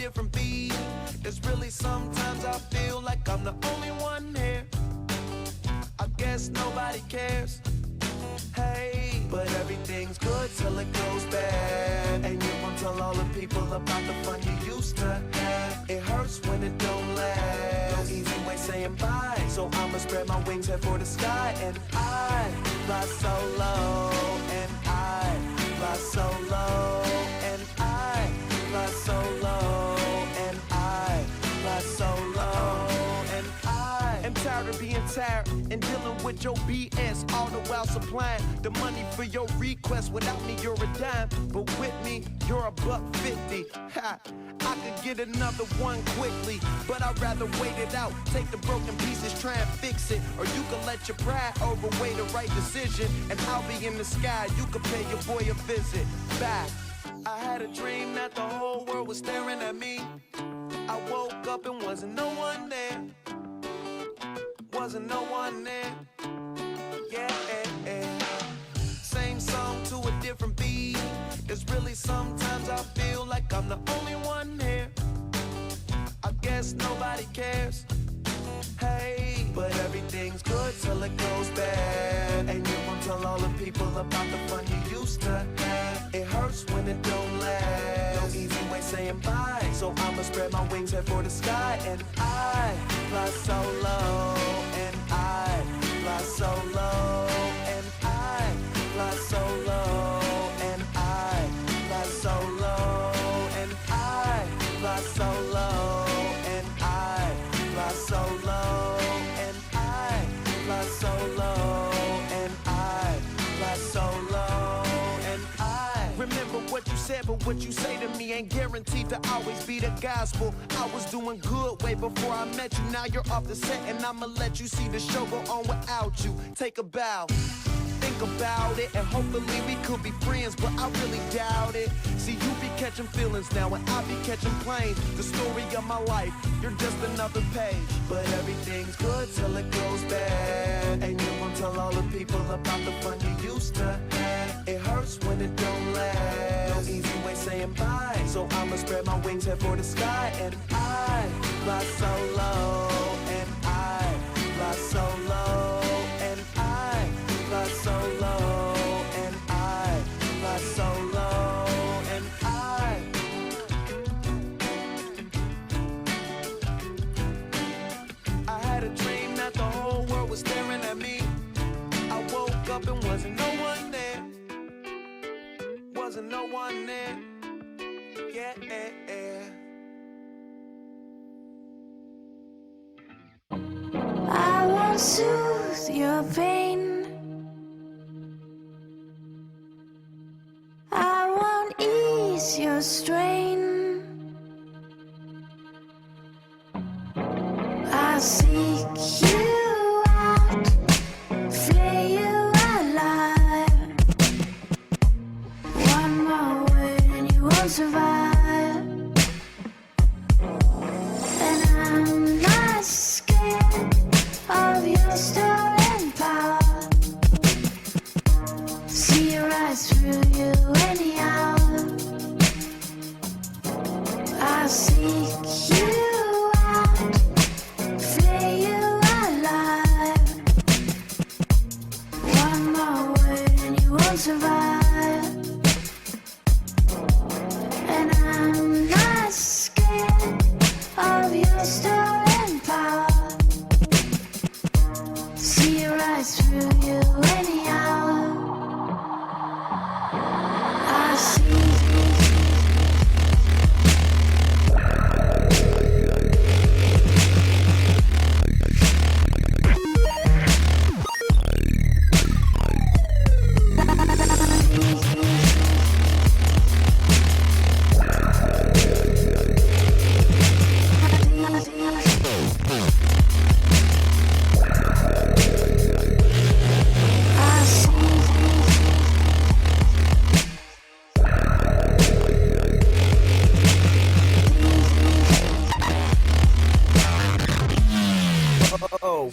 different beat. It's really sometimes I feel like I'm the only one here. I guess nobody cares. Hey, but everything's good till it goes bad. And you won't tell all the people about the fun you used to have. It hurts when it don't last. No easy way saying bye, so I'ma spread my wings, head for the sky. And I fly so low, and I fly so low, and I fly so low, and I fly so low, and I am tired of being tired and dealing with your BS, all the while supplying the money for your request. Without me, you're a dime, but with me, you're $1.50. Ha! I could get another one quickly, but I'd rather wait it out. Take the broken pieces, try and fix it, or you can let your pride overweigh the right decision. And I'll be in the sky, you can pay your boy a visit. Bye. I had a dream that the whole world was staring at me. I woke up and wasn't no one there. Wasn't no one there. Yeah. Same song to a different beat. It's really sometimes I feel like I'm the only one here. I guess nobody cares. Hey, but everything's good till it goes bad. And you won't tell all the people about the fun you used to have. It hurts when it don't last. No easy way saying bye, so I'ma spread my wings, head for the sky. And I fly so low, and I fly so low, and I fly so low, and I fly so low, and I fly so low, and I fly so low, and I fly so low, and I fly so low, and I remember what you said, but what you say to me ain't guaranteed to always be the gospel. I was doing good way before I met you. Now you're off the set, and I'ma let you see the show go on without you. Take a bow. Think about it, and hopefully we could be friends, but I really doubt it. See, you be catching feelings now, and I be catching planes. The story of my life, you're just another page. But everything's good till it goes bad. And you won't tell all the people about the fun you used to have. It hurts when it don't last. No easy way saying bye, so I'ma spread my wings, head for the sky. And I fly so low, and I fly so low, and I fly so low, and I fly so low, and I had a dream that the whole world was staring at me. I woke up and wasn't no one there. Wasn't no one there. Yeah. I won't soothe your pain. I won't ease your strain. I'll seek you out, flay you alive. One more word and you won't survive. And I'm not scared of your stolen power. See right through you anyhow. I seek you out, flay you alive. One more word and you won't survive. And I'm not scared of your stolen power. See right through you anyhow. I see. Oh.